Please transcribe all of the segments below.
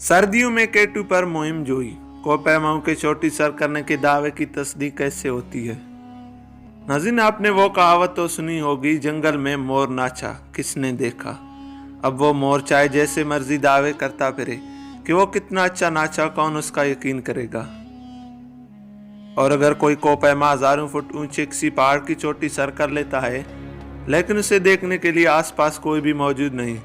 सर्दियों में K2 पर मुहिम जोई, कोपैमाओं की चोटी सर करने के दावे की तस्दीक कैसे होती है। नाज़रीन, आपने वो कहावत तो सुनी होगी, जंगल में मोर नाचा किसने देखा। अब वो मोर चाहे जैसे मर्जी दावे करता फिरे कि वो कितना अच्छा नाचा, कौन उसका यकीन करेगा। और अगर कोई कोपैमा हजारों फुट ऊंचे किसी पहाड़ की चोटी सर कर लेता है, लेकिन उसे देखने के लिए आसपास कोई भी मौजूद नहीं,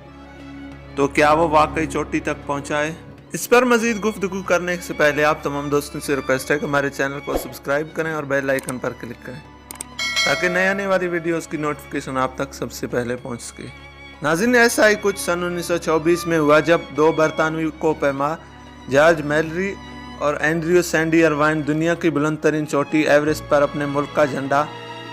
तो क्या वो वाकई चोटी तक पहुंचा है। इस पर मजीद गुफ्तगू करने से पहले आप तमाम दोस्तों से रिक्वेस्ट है कि हमारे चैनल को सब्सक्राइब करें और बेल आइकन पर क्लिक करें ताकि नए आने वाली वीडियोस की नोटिफिकेशन आप तक सबसे पहले पहुंच सके। नाज़रीन, ऐसा ही कुछ सन 1924 में हुआ जब दो बरतानवी कोपैमा जॉर्ज मेलरी और एंड्रयू सैंडी अरवाइन दुनिया की बुलंद तरीन चोटी एवरेस्ट पर अपने मुल्क का झंडा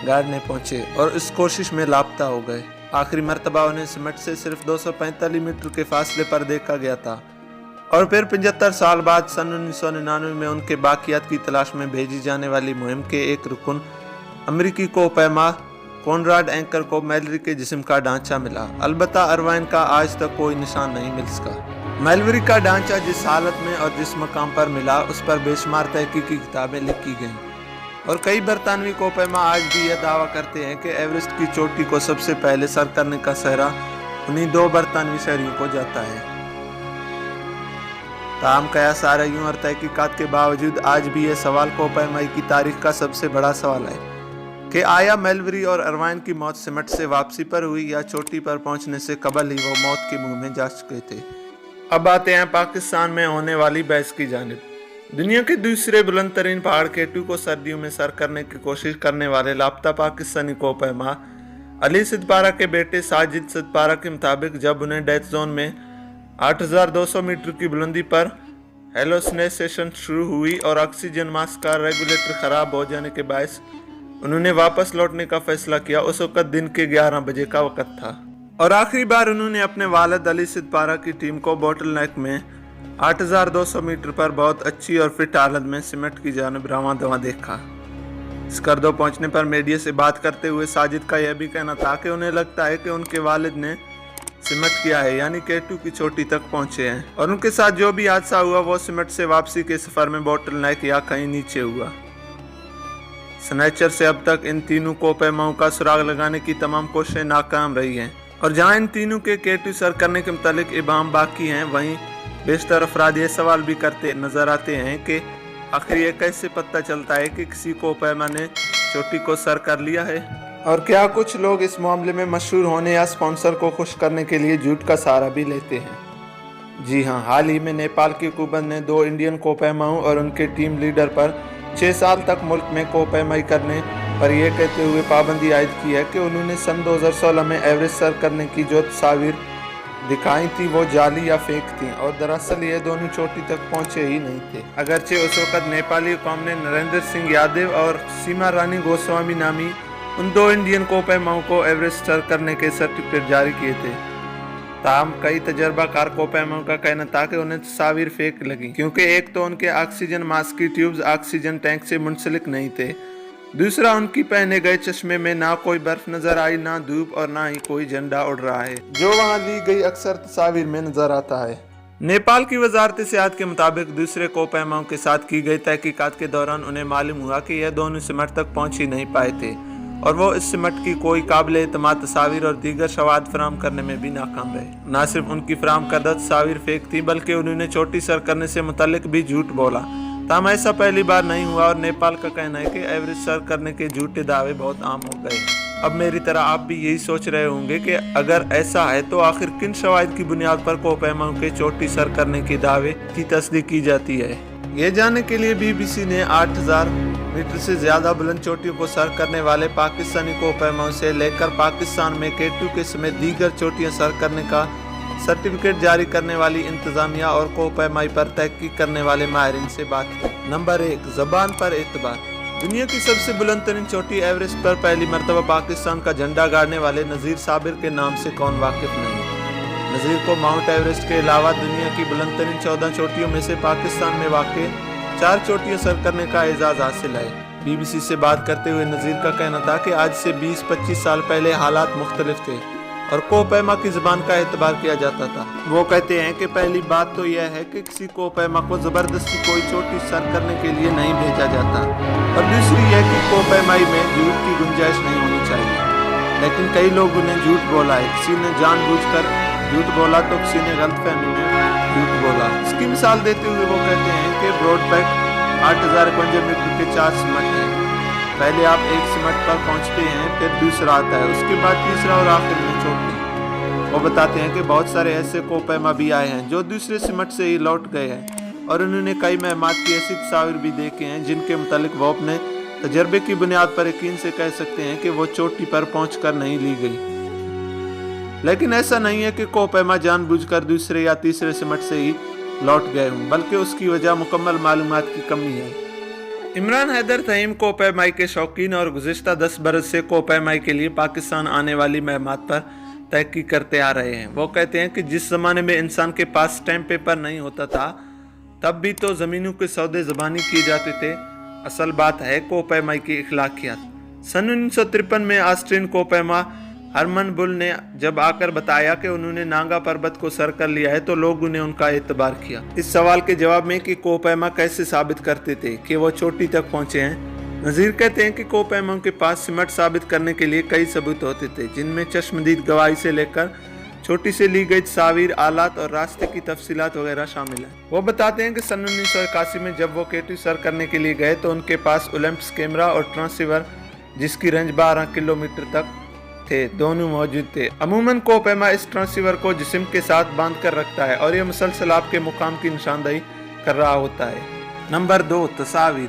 गाड़ने पहुंचे और इस कोशिश में लापता हो गए। आखिरी मर्तबा उन्हें सिमट से सिर्फ 245 मीटर के फासले पर देखा गया था और फिर 75 साल बाद सन 1999 में उनके बाकियात की तलाश में भेजी जाने वाली मुहिम के एक रुकन अमेरिकी कोपैमा कॉनराड एंकर को मेलरी के जिस्म का ढांचा मिला। अलबत्ता अरवाइन का आज तक कोई निशान नहीं मिल सका। मेलरी का ढांचा जिस हालत में और जिस मकाम पर मिला, उस पर बेशुमार तहकीकी किताबें लिखी गईं और कई बरतानवी कोपैमा आज भी यह दावा करते हैं कि एवरेस्ट की चोटी को सबसे पहले सर करने का सहरा उन्हीं दो बरतानवी शहरियों को जाता है। ताहम कयास आराइयों और तहकीकात के बावजूद आज भी यह सवाल कोपैमाई की तारीख का सबसे बड़ा सवाल है कि आया मेलरी और अरवाइन की मौत सिमट से वापसी पर हुई या चोटी पर पहुंचने से कबल ही वो मौत के मुंह में जा चुके थे। अब आते हैं पाकिस्तान में होने वाली बहस की जानिब। दुनिया के दूसरे बुलंद तरीन पहाड़ K2 को सर्दियों में सर करने की कोशिश करने वाले लापता पाकिस्तानी कोपैमा अली सिद्दपारा के बेटे साजिद सिद्दपारा के मुताबिक जब उन्हें डेथ जोन में 8200 मीटर की बुलंदी पर हेलोसिनेशन शुरू हुई और ऑक्सीजन मास्क का रेगुलेटर खराब हो जाने के बायस उन्होंने वापस लौटने का फैसला किया। उस वक्त दिन के 11 बजे का वक्त था और आखिरी बार उन्होंने अपने वालिद अली सिद्दपारा की टीम को बोटल नेक में 8200 मीटर पर बहुत अच्छी और फिट हालत में सिमट की जानिब रवां दवां देखा। स्कर्दो पहुंचने पर मीडिया से बात करते हुए साजिद का यह भी कहना था कि उन्हें लगता है कि उनके वालिद ने सिमट किया है, यानी K2 की चोटी तक पहुंचे हैं और उनके साथ जो भी हादसा हुआ वो सिमट से वापसी के सफर में बोटल नेक या कहीं नीचे हुआ। स्नैचर से अब तक इन तीनों कोपैमाओं का सुराग लगाने की तमाम कोशिशें नाकाम रही हैं और जहां इन तीनों के K2 सर करने के मुतालिक इबाम बाकी हैं, वहीं बेशतर अफराद ये सवाल भी करते नजर आते हैं कि आखिर ये कैसे पता चलता है कि किसी कोपैमा ने चोटी को सर कर लिया है। और क्या कुछ लोग इस मामले में मशहूर होने या स्पॉन्सर को खुश करने के लिए झूठ का सहारा भी लेते हैं। जी हाँ, हाल ही में नेपाल की हुकूमत ने दो इंडियन कोपैमाओं और उनके टीम लीडर पर 6 साल तक मुल्क में कोपैमाई करने पर यह कहते हुए पाबंदी आयद की है कि उन्होंने सन 2016 में एवरेस्ट सर करने की जो तस्वीर दिखाई थी वो जाली या फेक थी और दरअसल ये दोनों चोटी तक पहुंचे ही नहीं थे। अगरचे उस वक्त नेपाली कौम ने नरेंद्र सिंह यादव और सीमा रानी गोस्वामी नामी उन दो इंडियन कोपैमाओं को एवरेस्ट सर करने के सर्टिफिकेट जारी किए थे। ताहम कई तजर्बाकार कोपैमाओं का कहना था कि उन्हें तस्वीर फेक लगी, क्योंकि एक तो उनके ऑक्सीजन मास्क की ट्यूब्स ऑक्सीजन टैंक से मुंसलिक नहीं थे, दूसरा उनकी पहने गए चश्मे में ना कोई बर्फ नजर आई, ना धूप और ना ही कोई झंडा उड़ रहा है जो वहां ली गई अक्सर तस्वीर में नजर आता है। नेपाल की वजारत सेहत के मुताबिक दूसरे कोपैमाओं के साथ की गई तहकीकात के दौरान उन्हें मालूम हुआ कि यह दोनों सिमट तक पहुंच ही नहीं पाए थे और वो इस सिमट की कोई काबिल एतमाद तस्वीर और दीगर शवाहद फराहम करने में भी नाकाम रहे। न सिर्फ उनकी फराहम करदा तस्वीर फेक थी, बल्कि उन्होंने चोटी सर करने से मुतल्लिक भी झूठ बोला। ताहम ऐसा पहली बार नहीं हुआ और नेपाल का कहना है कि एवरेस्ट सर करने के झूठे दावे बहुत आम हो गए। अब मेरी तरह आप भी यही सोच रहे होंगे कि अगर ऐसा है तो आखिर किन शवाहिद की बुनियाद पर कोपैमाओं के चोटी सर करने के दावे की तस्दीक की जाती है। ये जानने के लिए BBC ने 8000 मीटर से ज्यादा बुलंद चोटियों को सर करने वाले पाकिस्तानी कोपैमाओं से लेकर पाकिस्तान में K2 के समेत दीगर चोटियां सर करने का सर्टिफिकेट जारी करने वाली इंतजामिया और कोपैमाई पर तहकीक करने वाले माहिरीन से बात की। नंबर 1, ज़बान पर एतबार। दुनिया की सबसे बुलंद तरीन चोटी एवरेस्ट पर पहली मरतबा पाकिस्तान का झंडा गाड़ने वाले नज़ीर साबिर के नाम से कौन वाकिफ नहीं। नज़ीर को माउंट एवरेस्ट के अलावा दुनिया की बुलंद तरीन 14 चोटियों में से पाकिस्तान में वाक़ 4 चोटियां सर करने का एजाज़ हासिल है। BBC से बात करते हुए नज़ीर का कहना था कि आज से 20-25 साल पहले हालात मुख्तलिफ थे। और कोपैमा की जुबान का एतबार किया जाता था। वो कहते हैं कि पहली बात तो यह है कि किसी कोपैमा को जबरदस्ती कोई चोटी सर करने के लिए नहीं भेजा जाता, और दूसरी यह कि कोपैमाई में झूठ की गुंजाइश नहीं होनी चाहिए। लेकिन कई लोग उन्हें झूठ बोला है, किसी ने जानबूझकर झूठ बोला तो किसी ने गलतफहमी में झूठ बोला। इसकी मिसाल देते हुए वो कहते हैं कि ब्रॉडबैक 8051 मीटर के 4 सिमट हैं। पहले आप एक सिमट पर पहुंचते हैं, फिर दूसरा आता है, उसके बाद तीसरा और आखिर में चौथी। वो बताते हैं कि बहुत सारे ऐसे कोपैमा भी आए हैं जो दूसरे सिमट से ही लौट गए हैं, और उन्होंने कई महमात की ऐसी तस्वीर भी देखे हैं जिनके मुतालिक वो अपने तजर्बे की बुनियाद पर यकीन से कह सकते हैं कि वो चोटी पर पहुंचकर नहीं ली गई। लेकिन ऐसा नहीं है कि कोपैमा जानबूझकर दूसरे या तीसरे सिमट से ही लौट गए हों, बल्कि उसकी वजह मुकम्मल मालूमात की कमी है। इमरान हैदर तहीम कोपैमाई के शौकीन और गुज़िश्ता 10 बरस से कोपैमाई के लिए पाकिस्तान आने वाली महमात पर तहकीक करते आ रहे हैं। वो कहते हैं कि जिस ज़माने में इंसान के पास स्टैम्प पेपर नहीं होता था, तब भी तो ज़मीनों के सौदे ज़बानी किए जाते थे। असल बात है कोपैमाई की इखलाकियात। सन 1953 में ऑस्ट्रियन कोपैमा हरमन बुल ने जब आकर बताया कि उन्होंने नांगा पर्वत को सर कर लिया है, तो लोगों ने उनका एतबार किया। इस सवाल के जवाब में कि कोपैमा कैसे साबित करते थे कि वो चोटी तक पहुंचे हैं, नज़ीर कहते हैं कि कोपैमा के पास सिमट साबित करने के लिए कई सबूत होते थे, जिनमें चश्मदीद गवाही से लेकर चोटी से ली गई तस्वीर, आलात और रास्ते की तफसीलात वगैरह शामिल है। वो बताते हैं कि सन 1981 में जब वो केटू सर करने के लिए गए तो उनके पास ओलंपस कैमरा और ट्रांसीवर, जिसकी रेंज 12 किलोमीटर तक थे, दोनों मौजूद थे। अमूमन कोपैमा इस ट्रांसीवर को जिस्म के साथ बांध कर रखता है और यह मुसलसल आपके मुकाम की निशानदही कर रहा होता है। नंबर 2, तस्वीर।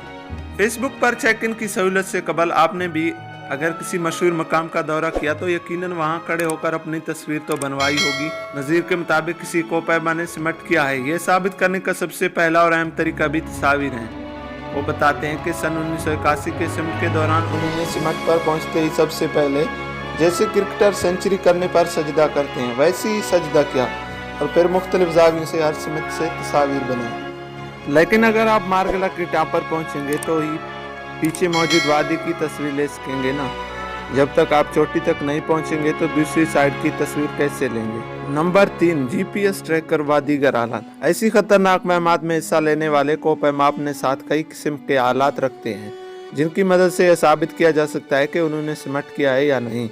फेसबुक पर चेक इन की सहूलत से कबल आपने भी अगर किसी मशहूर मकाम का दौरा किया तो यकीनन वहां खड़े होकर अपनी तस्वीर तो बनवाई होगी। नज़ीर के मुताबिक किसी कोपैमा ने सिमट किया है, यह साबित करने का सबसे पहला और अहम तरीका भी तस्वीर है। वो बताते हैं कि सन 1981 के सिमट के दौरान उन्होंने सिमट पर पहुंचते ही सबसे पहले जैसे क्रिकेटर सेंचुरी करने पर सजदा करते हैं वैसे ही सजदा किया, और फिर मुख्तलिफ ज़ावियों से हर सिमत से तस्वीर बनाई। लेकिन अगर आप मार्गला की टॉप पर पहुंचेंगे तो ही पीछे मौजूद वादी की तस्वीर ले सकेंगे ना। जब तक आप चोटी तक नहीं पहुंचेंगे तो दूसरी साइड की तस्वीर कैसे लेंगे। नंबर 3, GPS ट्रैकर व दीगर आलात। ऐसी खतरनाक महमात में हिस्सा लेने वाले कोपैमा अपने साथ कई किस्म के आलात रखते हैं, जिनकी मदद से यह साबित किया जा सकता है कि उन्होंने सिमट किया है या नहीं।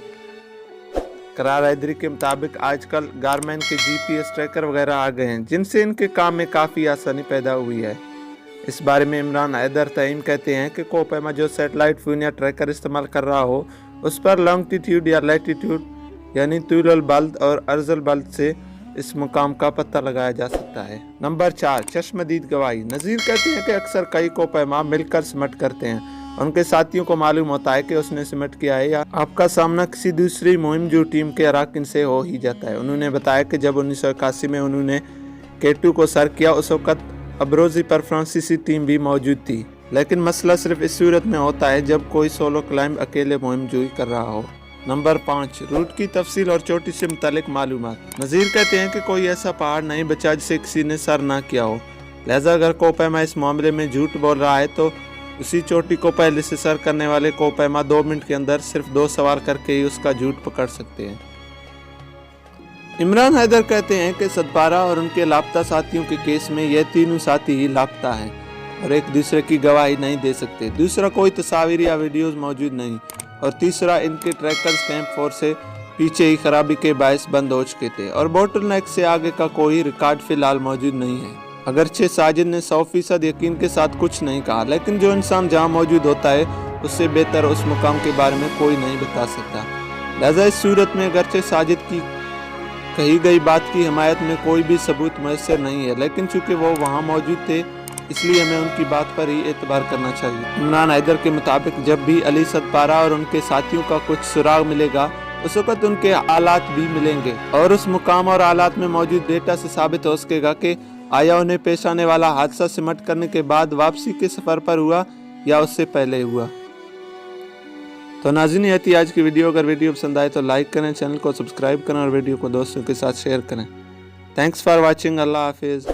करार हैदरी के मुताबिक आजकल गारमैन के GPS ट्रैकर वगैरह आ गए हैं, जिनसे इनके काम में काफ़ी आसानी पैदा हुई है। इस बारे में इमरान हैदर तहीम कहते हैं कि कोपैमा जो सैटेलाइट फोन या ट्रैकर इस्तेमाल कर रहा हो, उस पर लॉन्गिट्यूड या लैटिट्यूड यानी तूलल बल्द और अर्जल बल्द से इस मुकाम का पता लगाया जा सकता है। नंबर 4, चश्मदीद गवाही। नज़ीर कहते हैं कि अक्सर कई कोपैमा मिलकर सिमट करते हैं, उनके साथियों को मालूम होता है कि उसने सिमट किया है, या आपका सामना किसी दूसरी मुहिम जो टीम के अराकिन से हो ही जाता है। उन्होंने बताया कि जब 1981 में उन्होंने केटू को सर किया, उस वक्त अब्रोजी पर फ्रांसीसी टीम भी मौजूद थी, लेकिन मसला सिर्फ इस सूरत में होता है जब कोई सोलो क्लाइंब अकेले मुहिम जोई कर रहा हो। नंबर 5, रूट की तफसील और चोटी से मुतालिक मालूमात। नज़ीर कहते हैं कि कोई ऐसा पहाड़ नहीं बचा जिसे किसी ने सर ना किया हो, लिहाजा अगर कोपैमा इस मामले में झूठ बोल रहा है तो उसी चोटी को पहले से सर करने वाले कोपैमा 2 मिनट के अंदर सिर्फ 2 सवाल करके ही उसका झूठ पकड़ सकते हैं। इमरान हैदर कहते हैं कि सदपारा और उनके लापता साथियों के केस में ये तीनों साथी ही लापता हैं और एक दूसरे की गवाही नहीं दे सकते। दूसरा, कोई तस्वीर या वीडियोस मौजूद नहीं, और तीसरा, इनके ट्रैकर्स कैंप 4 से पीछे ही खराबी के बायस बंद हो चुके थे और बोटलनेक से आगे का कोई रिकॉर्ड फिलहाल मौजूद नहीं है। अगरचे साजिद ने 100% यकीन के साथ कुछ नहीं कहा, लेकिन जो इंसान जहां मौजूद होता है उससे बेहतर उस मुकाम के बारे में कोई नहीं बता सकता। लिहाजा इस सूरत में अगरचे साजिद की कही गई बात की हिमायत में कोई भी सबूत मैसर नहीं है, लेकिन चूंकि वो वहां मौजूद थे इसलिए हमें उनकी बात पर ही एतबार करना चाहिए। इमरान हैदर के मुताबिक जब भी अली सदपारा और उनके साथियों का कुछ सुराग मिलेगा, उस वक्त उनके आलात भी मिलेंगे और उस मुकाम और आलात में मौजूद डेटा से साबित हो सकेगा कि आया उन्हें पेश आने वाला हादसा सिमट करने के बाद वापसी के सफ़र पर हुआ या उससे पहले हुआ। तो नाज़रीन, ये थी आज की वीडियो। अगर वीडियो पसंद आए तो लाइक करें, चैनल को सब्सक्राइब करें और वीडियो को दोस्तों के साथ शेयर करें। Thanks for watching. अल्लाह हाफिज़।